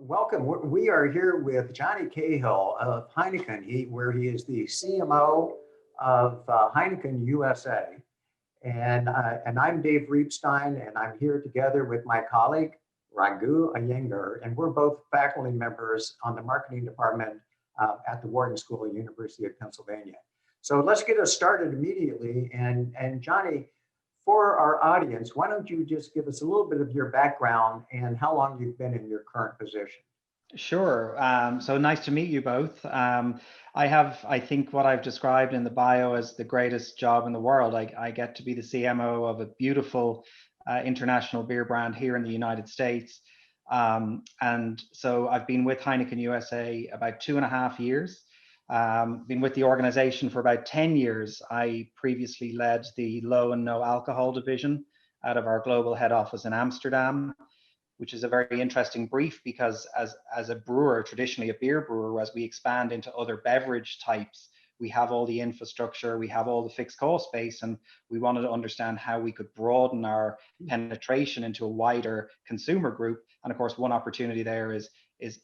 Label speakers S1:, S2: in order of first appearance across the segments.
S1: Welcome. We are here with Jonnie Cahill of Heineken, where he is the CMO of Heineken USA. And I'm Dave Reibstein, and I'm here together with my colleague, Raghu Iyengar, and we're both faculty members on the marketing department at the Wharton School of University of Pennsylvania. So let's get us started immediately. And Jonnie, for our audience, why don't you just give us a little bit of your background and how long you've been in your current position?
S2: Sure. So nice to meet you both. I have, I think, what I've described in the bio as the greatest job in the world. I get to be the CMO of a beautiful international beer brand here in the United States. And so I've been with Heineken USA about 2.5 years. Been with the organization for about 10 years. I previously led the low and no alcohol division out of our global head office in Amsterdam, which is a very interesting brief because as a brewer, traditionally a beer brewer, as we expand into other beverage types, we have all the infrastructure, we have all the fixed cost base, and we wanted to understand how we could broaden our penetration into a wider consumer group. And of course, one opportunity there is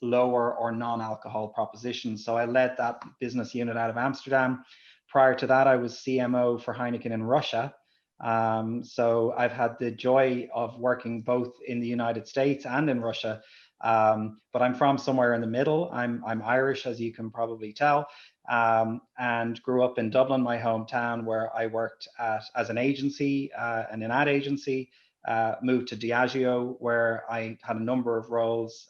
S2: lower or non-alcohol propositions. So I led that business unit out of Amsterdam. Prior to that, I was CMO for Heineken in Russia. So I've had the joy of working both in the United States and in Russia, but I'm from somewhere in the middle. I'm Irish, as you can probably tell, and grew up in Dublin, my hometown, where I worked as an agency, and an ad agency. Moved to Diageo, where I had a number of roles,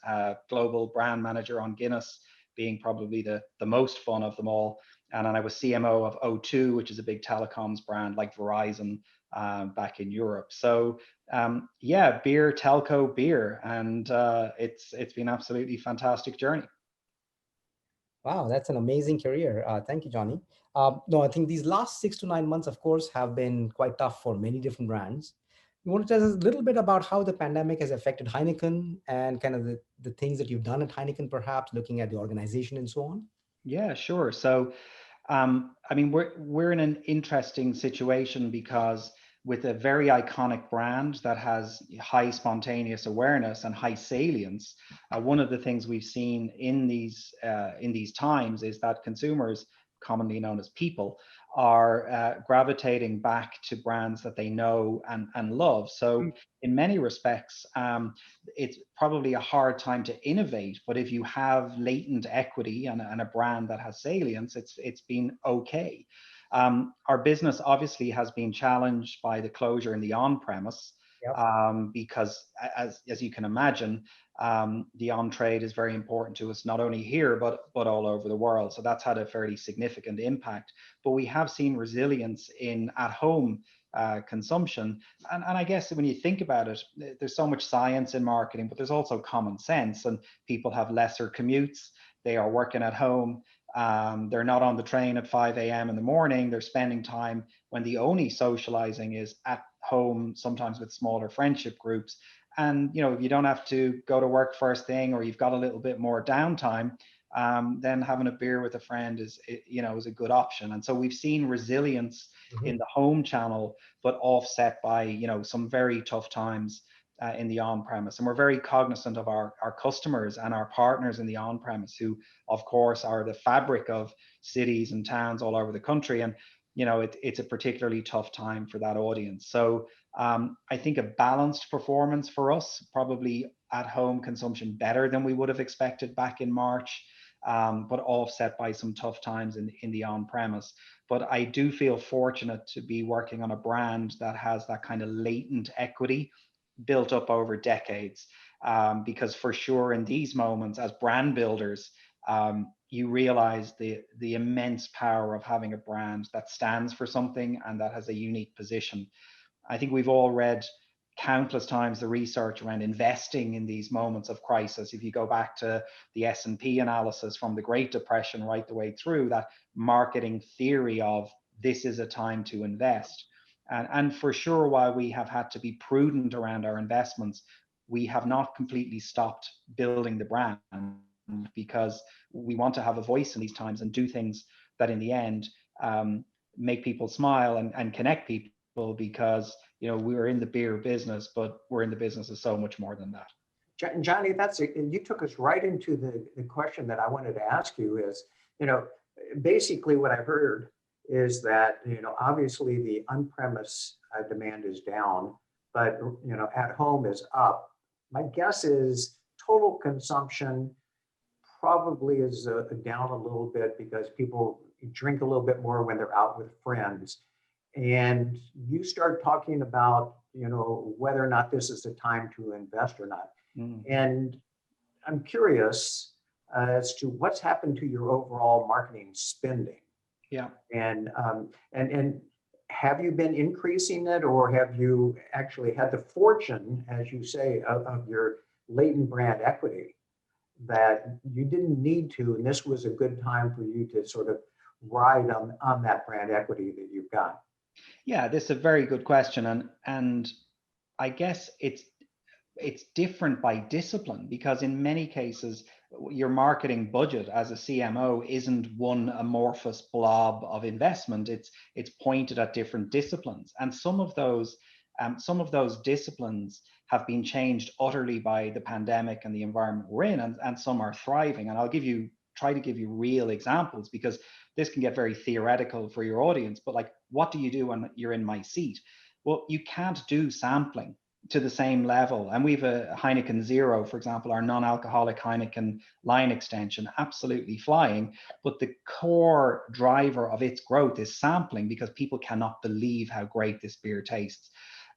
S2: global brand manager on Guinness, being probably the most fun of them all. And then I was CMO of O2, which is a big telecoms brand like Verizon, back in Europe. So yeah, beer, telco, beer, and it's been absolutely fantastic journey.
S3: Wow, that's an amazing career. Thank you, Johnny. No, I think these last 6 to 9 months, of course, have been quite tough for many different brands. You want to tell us a little bit about how the pandemic has affected Heineken and kind of the things that you've done at Heineken, perhaps looking at the organization and so on?
S2: Yeah, sure. So I mean, we're in an interesting situation because with a very iconic brand that has high spontaneous awareness and high salience, one of the things we've seen in these times is that consumers, commonly known as people, are gravitating back to brands that they know and love. So in many respects, it's probably a hard time to innovate, but if you have latent equity and a brand that has salience, it's been okay. Our business obviously has been challenged by the closure in the on-premise,
S3: Yep.
S2: because as you can imagine, the on-trade is very important to us, not only here, but all over the world. So that's had a fairly significant impact. But we have seen resilience in at-home consumption. And I guess when you think about it, there's so much science in marketing, but there's also common sense. And people have lesser commutes. They are working at home. They're not on the train at 5 a.m. in the morning. They're spending time when the only socializing is at home, sometimes with smaller friendship groups. And if you don't have to go to work first thing, or you've got a little bit more downtime, then having a beer with a friend is a good option. And so we've seen resilience in the home channel, but offset by some very tough times in the on-premise. And we're very cognizant of our customers and our partners in the on-premise, who of course are the fabric of cities and towns all over the country. And it's a particularly tough time for that audience. So I think a balanced performance for us, probably at home consumption better than we would have expected back in March, but offset by some tough times in the on-premise. But I do feel fortunate to be working on a brand that has that kind of latent equity built up over decades, because for sure in these moments as brand builders, you realize the immense power of having a brand that stands for something and that has a unique position. I think we've all read countless times the research around investing in these moments of crisis. If you go back to the S&P analysis from the Great Depression right the way through, that marketing theory of this is a time to invest. And for sure, while we have had to be prudent around our investments, we have not completely stopped building the brand, because we want to have a voice in these times and do things that in the end make people smile and connect people, because we're in the beer business, but we're in the business of so much more than that.
S1: Johnny, you took us right into the question that I wanted to ask you is, you know, basically what I heard is that, obviously the on-premise demand is down, but, at home is up. My guess is total consumption probably is down a little bit because people drink a little bit more when they're out with friends. And you start talking about, whether or not this is the time to invest or not. And I'm curious as to what's happened to your overall marketing spending.
S2: Yeah.
S1: And have you been increasing it, or have you actually had the fortune, as you say, of your latent brand equity that you didn't need to, and this was a good time for you to sort of ride on that brand equity that you've got?
S2: Yeah, this is a very good question, and I guess it's different by discipline, because in many cases your marketing budget as a CMO isn't one amorphous blob of investment. It's pointed at different disciplines, and some of those disciplines have been changed utterly by the pandemic and the environment we're in, and some are thriving. And I'll try to give you real examples, because this can get very theoretical for your audience, but like, what do you do when you're in my seat? Well, you can't do sampling to the same level. And we've a Heineken Zero, for example, our non-alcoholic Heineken line extension, absolutely flying. But the core driver of its growth is sampling, because people cannot believe how great this beer tastes.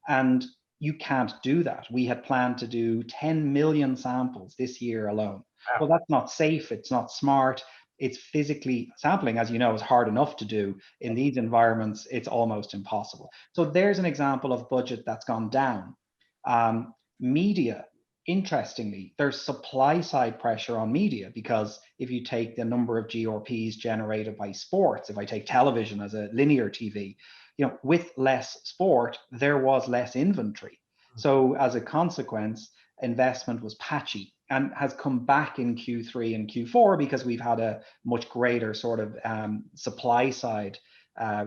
S2: And you can't do that. We had planned to do 10 million samples this year alone. Wow. Well, that's not safe. It's not smart. It's physically, sampling, as you know, is hard enough to do. In these environments, it's almost impossible. So there's an example of budget that's gone down. Media, interestingly, there's supply side pressure on media, because if you take the number of GRPs generated by sports, if I take television as a linear TV, with less sport, there was less inventory. So as a consequence, investment was patchy and has come back in Q3 and Q4, because we've had a much greater sort of supply side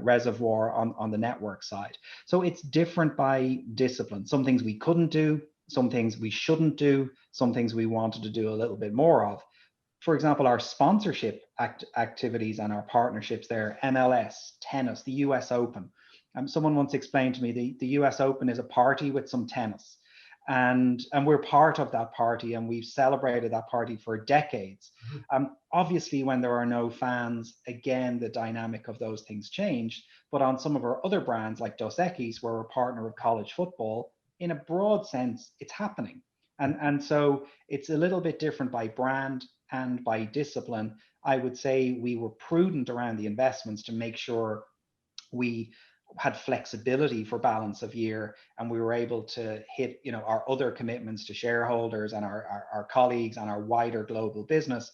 S2: reservoir on the network side. So it's different by discipline. Some things we couldn't do, some things we shouldn't do, some things we wanted to do a little bit more of. For example, our sponsorship activities and our partnerships there, MLS, tennis, the US Open. Someone once explained to me the US Open is a party with some tennis. And we're part of that party, and we've celebrated that party for decades. Obviously, when there are no fans, again, the dynamic of those things change. But on some of our other brands, like Dos Equis, where we're a partner of college football, in a broad sense, it's happening. And so it's a little bit different by brand and by discipline. I would say we were prudent around the investments to make sure we had flexibility for balance of year, and we were able to hit our other commitments to shareholders and our colleagues and our wider global business.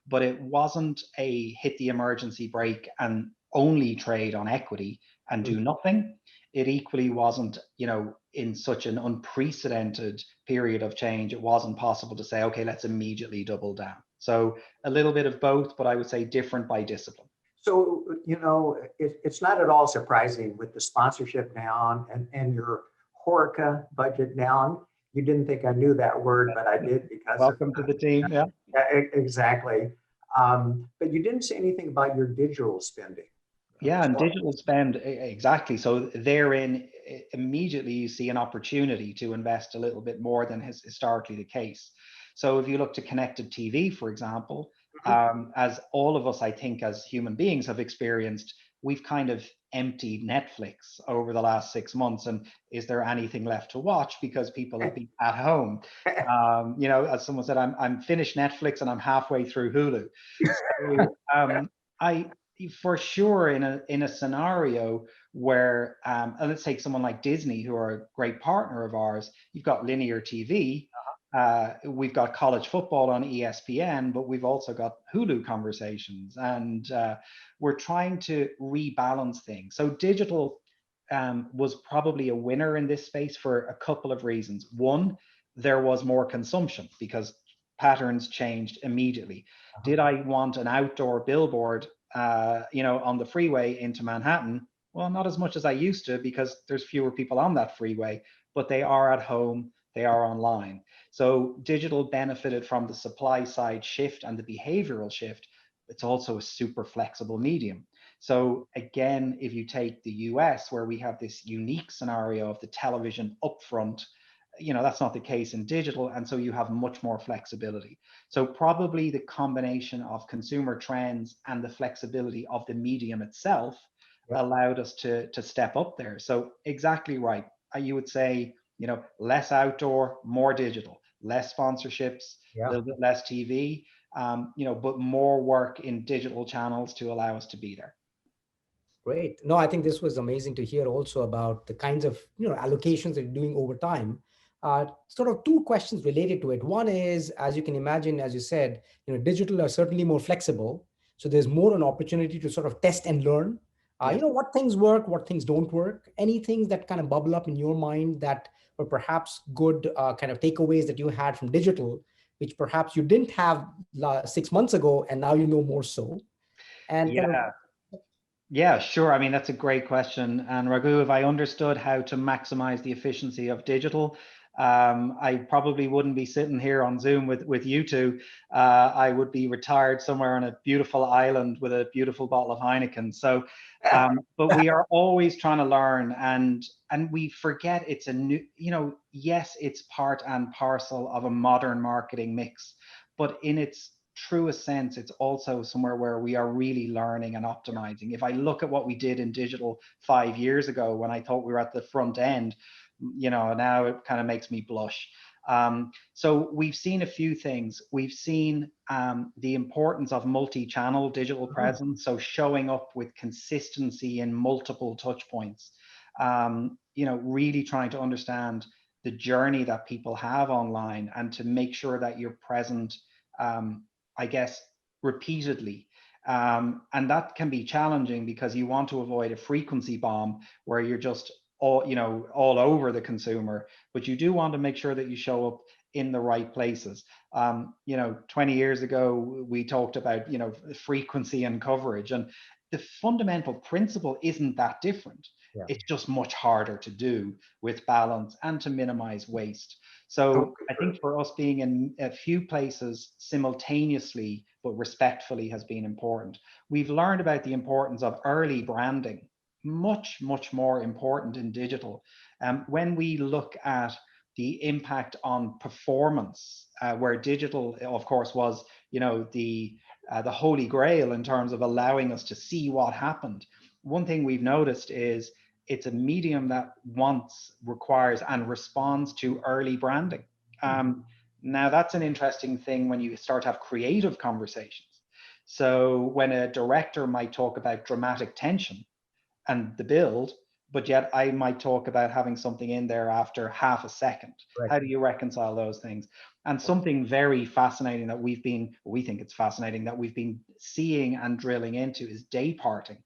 S2: But it wasn't a hit the emergency brake and only trade on equity and do nothing. It equally wasn't, in such an unprecedented period of change, it wasn't possible to say, okay, let's immediately double down. So a little bit of both, but I would say different by discipline.
S1: So, it's not at all surprising with the sponsorship down and your HORECA budget down. You didn't think I knew that word, but I did, because
S2: welcome to the team. Yeah,
S1: exactly. But you didn't say anything about your digital spending.
S2: Yeah, and digital spend, exactly. So therein, immediately you see an opportunity to invest a little bit more than is historically the case. So if you look to connected TV, for example, as all of us, I think, as human beings have experienced, we've kind of emptied Netflix over the last 6 months. And is there anything left to watch? Because people have been at home. As someone said, I'm finished Netflix and I'm halfway through Hulu. So I, for sure, in a scenario where, let's take someone like Disney, who are a great partner of ours, you've got linear TV. We've got college football on ESPN, but we've also got Hulu conversations, and we're trying to rebalance things. So digital was probably a winner in this space for a couple of reasons. One, there was more consumption because patterns changed immediately. Did I want an outdoor billboard, on the freeway into Manhattan? Well, not as much as I used to, because there's fewer people on that freeway, but they are at home. they are online. So digital benefited from the supply side shift and the behavioral shift. It's also a super flexible medium. So again, if you take the US, where we have this unique scenario of the television upfront, that's not the case in digital, and so you have much more flexibility. So probably the combination of consumer trends and the flexibility of the medium itself allowed us to step up there. So exactly right. You would say, less outdoor, more digital, less sponsorships, a little bit less TV, but more work in digital channels to allow us to be there.
S3: Great. No, I think this was amazing to hear also about the kinds of allocations that you're doing over time. Sort of two questions related to it. One is, as you can imagine, as you said, digital are certainly more flexible. So there's more an opportunity to sort of test and learn.
S2: Yes.
S3: What things work, what things don't work. Any things that kind of bubble up in your mind that were perhaps good kind of takeaways that you had from digital, which perhaps you didn't have 6 months ago, and now you know more so. And kind of,
S2: yeah, sure. I mean, that's a great question. And Raghu, if I understood how to maximize the efficiency of digital, I probably wouldn't be sitting here on Zoom with you two. I would be retired somewhere on a beautiful island with a beautiful bottle of Heineken. So, but we are always trying to learn, and we forget it's a new, yes, it's part and parcel of a modern marketing mix, but in its truest sense, it's also somewhere where we are really learning and optimizing. If I look at what we did in digital 5 years ago, when I thought we were at the front end, now it kind of makes me blush. So we've seen a few things. We've seen the importance of multi-channel digital presence, so showing up with consistency in multiple touch points. Really trying to understand the journey that people have online and to make sure that you're present, I guess, repeatedly. And that can be challenging because you want to avoid a frequency bomb where you're just all over the consumer, but you do want to make sure that you show up in the right places. 20 years ago, we talked about, frequency and coverage, and the fundamental principle isn't that different. It's just much harder to do with balance and to minimize waste. So I think for us, being in a few places simultaneously but respectfully has been important. We've learned about the importance of early branding, much, much more important in digital. When we look at the impact on performance, where digital, of course, was the holy grail in terms of allowing us to see what happened. One thing we've noticed is it's a medium that requires and responds to early branding. Now that's an interesting thing when you start to have creative conversations. So when a director might talk about dramatic tension and the build, but yet I might talk about having something in there after half a second. Right. How do you reconcile those things? And something very fascinating that we think it's fascinating that we've been seeing and drilling into is day parting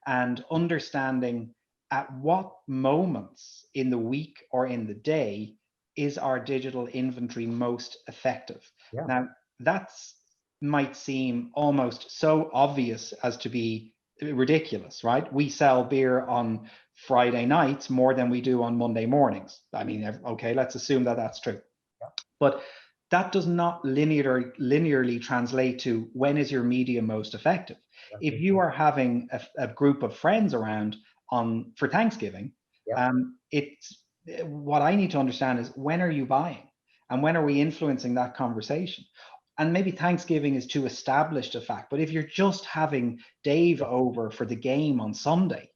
S2: and understanding at what moments in the week or in the day is our digital inventory most effective. Now, that's might seem almost so obvious as to be ridiculous, right? We sell beer on Friday nights more than we do on Monday mornings. I mean, okay, let's assume that that's true. But that does not linearly translate to when is your media most effective. If you are having a group of friends around for Thanksgiving, it's what I need to understand is when are you buying and when are we influencing that conversation? And maybe Thanksgiving is too established a fact, but if you're just having Dave over for the game on Sunday,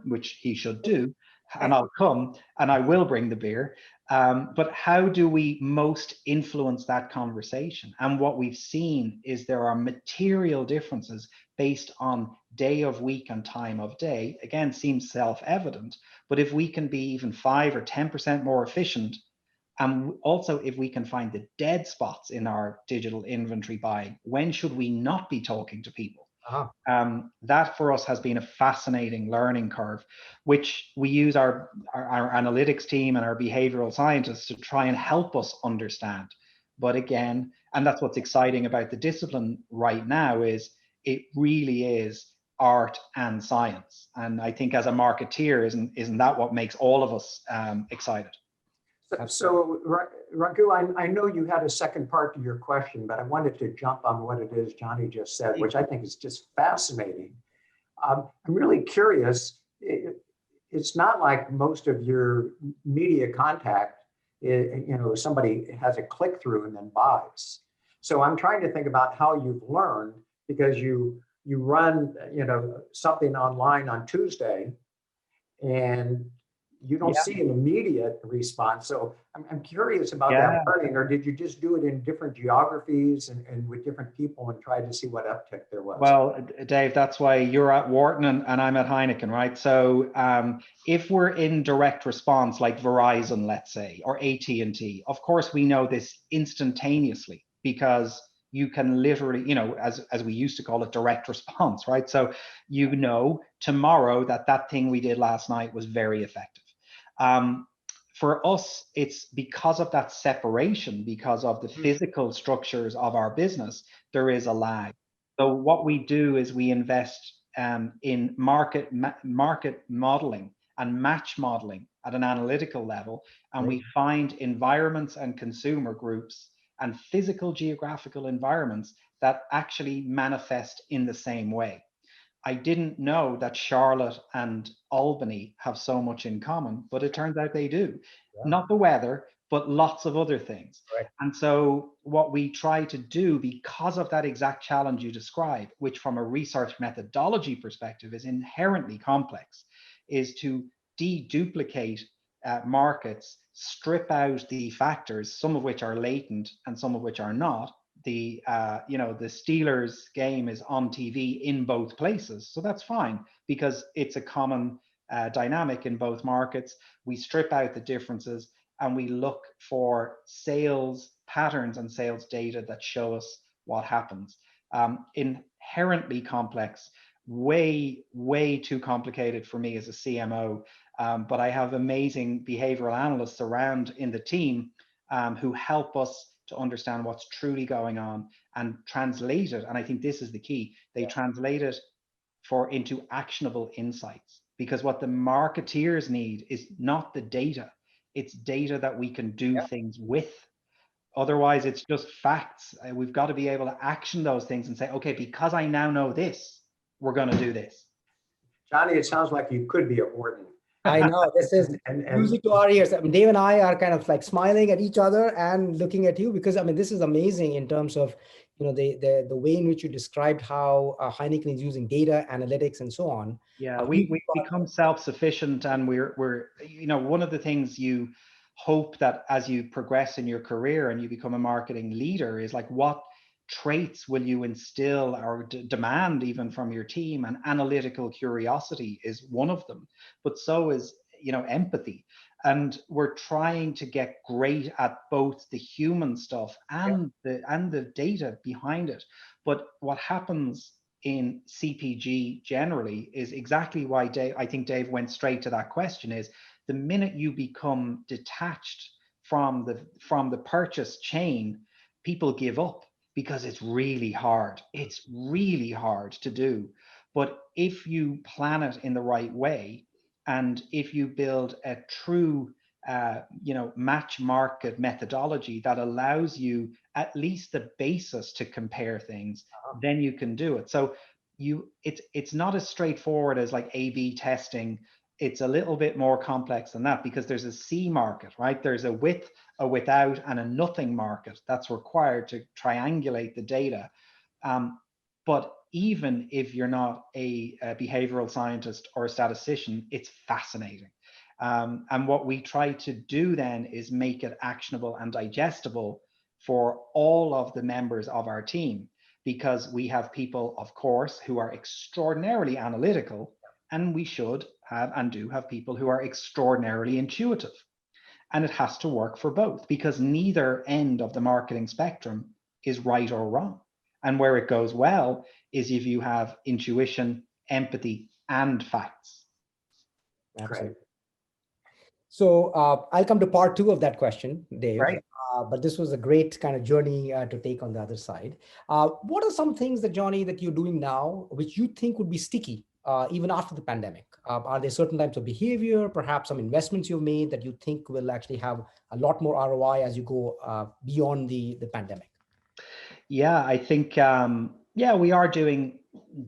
S2: which he should do, and I'll come and I will bring the beer, but how do we most influence that conversation? And what we've seen is there are material differences based on day of week and time of day. Again, seems self-evident, but if we can be even 5 or 10% more efficient, and also if we can find the dead spots in our digital inventory buying, when should we not be talking to people? That for us has been a fascinating learning curve, which we use our analytics team and our behavioral scientists to try and help us understand. But again, and that's what's exciting about the discipline right now, is it really is art and science. And I think as a marketeer, isn't that what makes all of us excited?
S1: So, Raghu, I know you had a second part to your question, but I wanted to jump on what it is Jonnie just said, which I think is just fascinating. I'm really curious. It's not like most of your media contact, somebody has a click through and then buys. So I'm trying to think about how you've learned, because you run, something online on Tuesday, and you don't see an immediate response. So I'm curious about that learning, or did you just do it in different geographies and with different people and try to see what uptick there was?
S2: Well, Dave, that's why you're at Wharton and I'm at Heineken, right? So if we're in direct response, like Verizon, let's say, or AT&T, of course, we know this instantaneously, because you can literally, as we used to call it, direct response, right? So tomorrow that thing we did last night was very effective. For us, it's because of that separation, because of the physical structures of our business, there is a lag. So what we do is we invest in market modeling and match modeling at an analytical level, and we find environments and consumer groups and physical geographical environments that actually manifest in the same way. I didn't know that Charlotte and Albany have so much in common, but it turns out they do. Yeah. Not the weather, but lots of other things. Right. And so what we try to do, because of that exact challenge you describe, which from a research methodology perspective is inherently complex, is to deduplicate markets, strip out the factors, some of which are latent and some of which are not. The Steelers game is on TV in both places, so that's fine, because it's a common dynamic in both markets. We strip out the differences and we look for sales patterns and sales data that show us what happens. Inherently complex, way too complicated for me as a CMO, but I have amazing behavioral analysts around in the team who help us to understand what's truly going on and translate it. And I think this is the key. They translate it into actionable insights, because what the marketeers need is not the data. It's data that we can do things with. Otherwise, it's just facts. We've got to be able to action those things and say, okay, because I now know this, we're going to do this.
S1: Jonnie, it sounds like you could be at Wharton.
S3: I know, this is music to our ears. I mean, Dave and I are kind of like smiling at each other and looking at you, because I mean, this is amazing in terms of, the way in which you described how Heineken is using data analytics and so on.
S2: Yeah, we become self-sufficient, and we're one of the things you hope that as you progress in your career and you become a marketing leader is like, what traits will you instill or demand even from your team? And analytical curiosity is one of them, but so is empathy. And we're trying to get great at both the human stuff and the data behind it. But what happens in CPG generally is exactly why I think Dave went straight to that question, is the minute you become detached from the purchase chain, people give up, because it's really hard. It's really hard to do. But if you plan it in the right way, and if you build a true match market methodology that allows you at least the basis to compare things, then you can do it. So it's not as straightforward as like A/B testing. It's a little bit more complex than that, because there's a C market, right? There's a with, a without, and a nothing market that's required to triangulate the data. But even if you're not a behavioral scientist or a statistician, it's fascinating. And what we try to do then is make it actionable and digestible for all of the members of our team, because we have people, of course, who are extraordinarily analytical, and we should have and do have people who are extraordinarily intuitive. And it has to work for both, because neither end of the marketing spectrum is right or wrong. And where it goes well is if you have intuition, empathy, and facts.
S3: Absolutely. So I'll come to part 2 of that question, Dave.
S2: Right.
S3: But this was a great kind of journey to take on the other side. What are some things that, Jonnie, that you're doing now, which you think would be sticky even after the pandemic? Are there certain types of behavior, perhaps some investments you've made that you think will actually have a lot more ROI as you go beyond the pandemic?
S2: Yeah, I think yeah, we are doing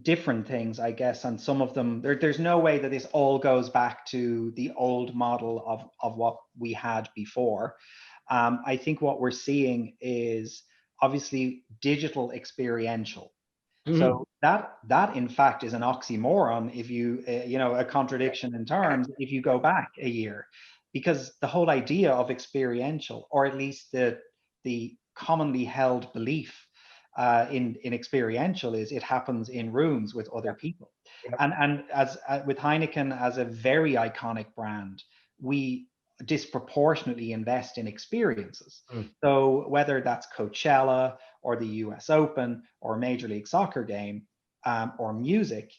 S2: different things, I guess, and some of them there's no way that this all goes back to the old model of what we had before. I think what we're seeing is obviously digital experiential.
S3: Mhm.
S2: So that in fact is an oxymoron if you you know, a contradiction in terms if you go back a year, because the whole idea of experiential, or at least the commonly held belief in experiential, is it happens in rooms with other people.
S3: Yep.
S2: And as with Heineken as a very iconic brand, we disproportionately invest in experiences.
S3: Mm.
S2: So whether that's Coachella or the US Open or Major League Soccer game, or music,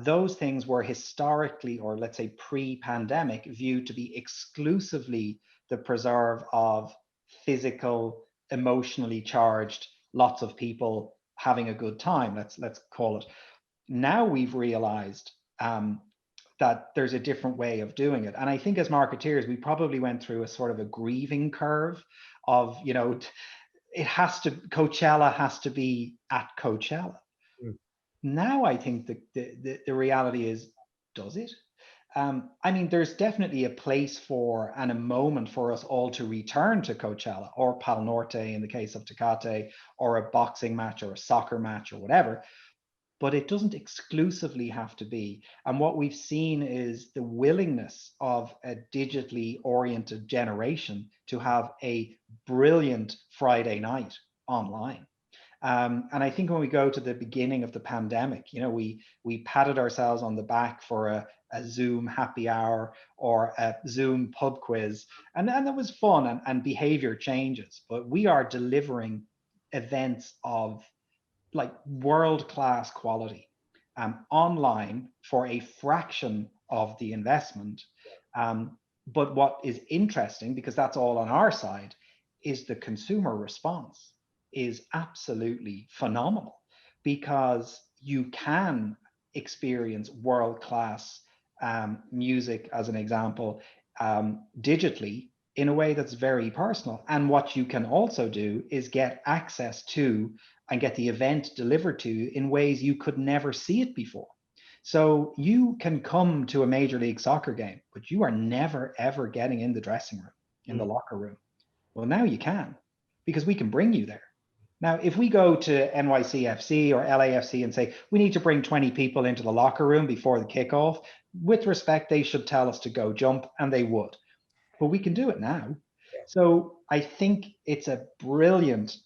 S2: those things were historically, or let's say pre-pandemic, viewed to be exclusively the preserve of physical, emotionally charged, lots of people having a good time. Let's call it. Now we've realized that there's a different way of doing it, and I think as marketeers, we probably went through a sort of a grieving curve of, you know, it has to, Coachella has to be at Coachella.
S3: Mm.
S2: Now I think the reality is, does it? I mean, there's definitely a place for and a moment for us all to return to Coachella or Pal Norte in the case of Tecate, or a boxing match or a soccer match or whatever, but it doesn't exclusively have to be. And what we've seen is the willingness of a digitally oriented generation to have a brilliant Friday night online. And I think when we go to the beginning of the pandemic, you know, we patted ourselves on the back for a Zoom happy hour or a Zoom pub quiz, and it was fun, and behavior changes. But we are delivering events of like world-class quality online for a fraction of the investment. But what is interesting, because that's all on our side, is the consumer response is absolutely phenomenal, because you can experience world-class music, as an example, digitally in a way that's very personal. And what you can also do is get access to and get the event delivered to you in ways you could never see it before. So you can come to a Major League Soccer game, but you are never, ever getting in the dressing room, in the locker room. Well, now you can, because we can bring you there. Now, if we go to NYCFC or LAFC and say, we need to bring 20 people into the locker room before the kickoff, with respect, they should tell us to go jump, and they would. But we can do it now. So I think it's a brilliant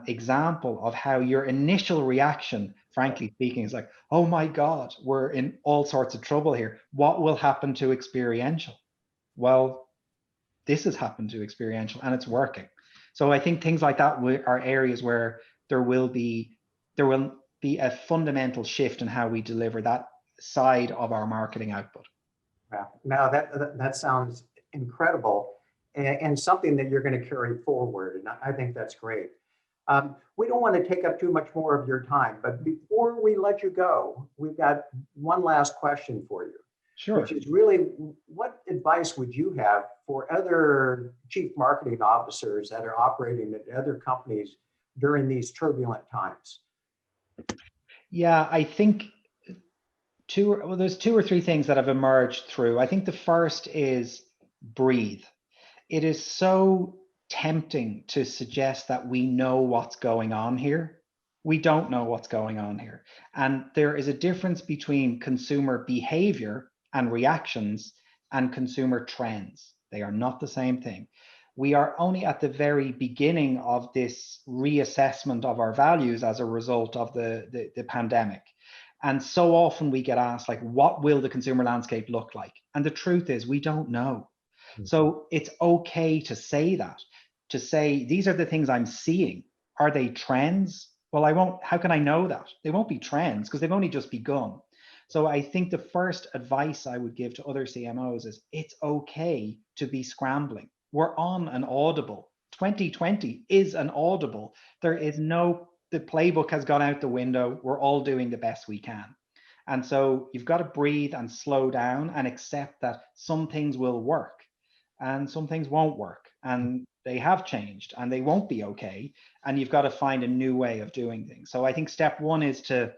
S2: example of how your initial reaction, frankly speaking, is like, oh my God, we're in all sorts of trouble here. What will happen to experiential? Well, this has happened to experiential, and it's working. So I think things like that are areas where there will be a fundamental shift in how we deliver that side of our marketing output.
S1: Yeah. Now that sounds incredible, and something that you're going to carry forward. And I think that's great. We don't want to take up too much more of your time, but before we let you go, we've got one last question for you.
S2: Sure.
S1: Which is really, what advice would you have for other chief marketing officers that are operating at other companies during these turbulent times?
S2: Yeah, I think there's two or three things that have emerged through. I think the first is breathe. It is so tempting to suggest that we know what's going on here. We don't know what's going on here. And there is a difference between consumer behavior and reactions and consumer trends. They are not the same thing. We are only at the very beginning of this reassessment of our values as a result of the pandemic. And so often we get asked, like, what will the consumer landscape look like? And the truth is, we don't know. So it's okay to say that, to say, these are the things I'm seeing. Are they trends? Well, how can I know that? They won't be trends because they've only just begun. So I think the first advice I would give to other CMOs is, it's okay to be scrambling. We're on an audible. 2020 is an audible. The playbook has gone out the window. We're all doing the best we can. And so you've got to breathe and slow down and accept that some things will work and some things won't work. And they have changed and they won't be okay. And you've got to find a new way of doing things. So I think step one is to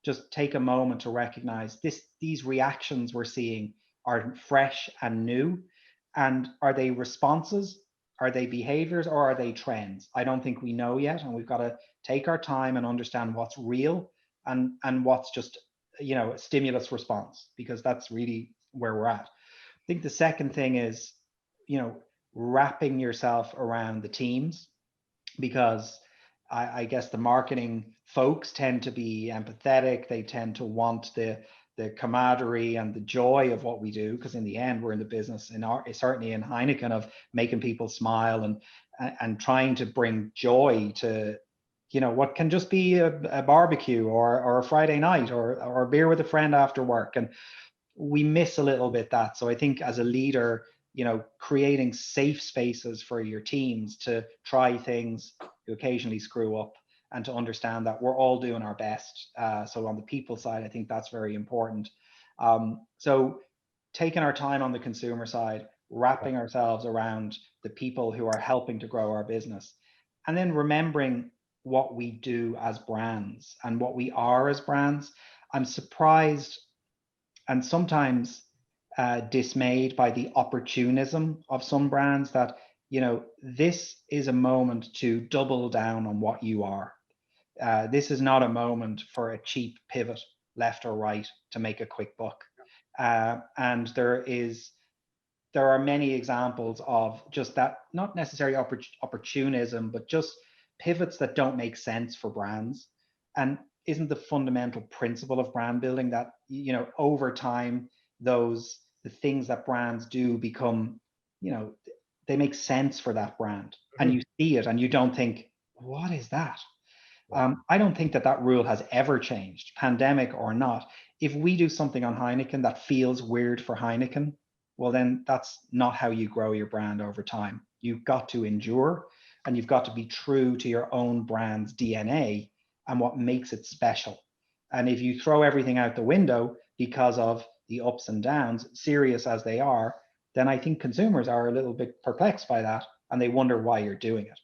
S2: just take a moment to recognize these reactions we're seeing are fresh and new. And are they responses? Are they behaviors, or are they trends? I don't think we know yet. And we've got to take our time and understand what's real and what's just, a stimulus response, because that's really where we're at. I think the second thing is, wrapping yourself around the teams, because I guess the marketing folks tend to be empathetic. They tend to want the camaraderie and the joy of what we do, because in the end, we're in the business, certainly in Heineken, of making people smile and trying to bring joy to, what can just be a barbecue or a Friday night or a beer with a friend after work. And we miss a little bit that. So I think as a leader, creating safe spaces for your teams to try things, to occasionally screw up, and to understand that we're all doing our best. So on the people side, I think that's very important. So taking our time on the consumer side, wrapping ourselves around the people who are helping to grow our business, and then remembering what we do as brands and what we are as brands. I'm surprised and sometimes dismayed by the opportunism of some brands that, this is a moment to double down on what you are. This is not a moment for a cheap pivot left or right to make a quick buck. And there are many examples of just that, not necessarily opportunism, but just pivots that don't make sense for brands. And isn't the fundamental principle of brand building that, over time, the things that brands do become, they make sense for that brand, and you see it and you don't think, what is that? I don't think that rule has ever changed, pandemic or not. If we do something on Heineken that feels weird for Heineken, well, then that's not how you grow your brand over time. You've got to endure, and you've got to be true to your own brand's DNA and what makes it special. And if you throw everything out the window because of the ups and downs, serious as they are, then I think consumers are a little bit perplexed by that, and they wonder why you're doing it.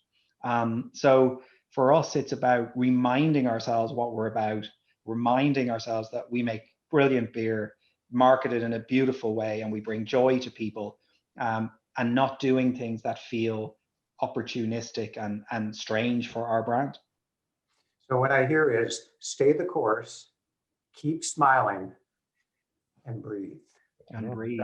S2: So for us, it's about reminding ourselves what we're about, reminding ourselves that we make brilliant beer, marketed in a beautiful way, and we bring joy to people, and not doing things that feel opportunistic and strange for our brand.
S1: So what I hear is stay the course, keep smiling, and breathe.
S2: And breathe.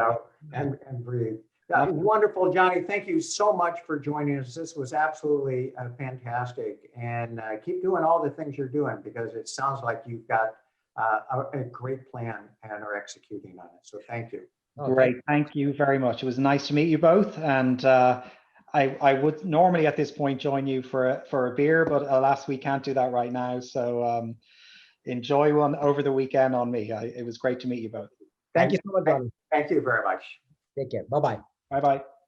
S1: And breathe. Wonderful, Jonnie. Thank you so much for joining us. This was absolutely fantastic. And keep doing all the things you're doing, because it sounds like you've got a great plan and are executing on it. So thank you.
S2: Great. Thank you very much. It was nice to meet you both. And I would normally at this point join you for a beer, but alas, we can't do that right now. So enjoy one over the weekend on me. It was great to meet you both.
S3: Thank you so much, Jonnie.
S1: Thank you very much.
S3: Take care. Bye-bye.
S2: Bye-bye.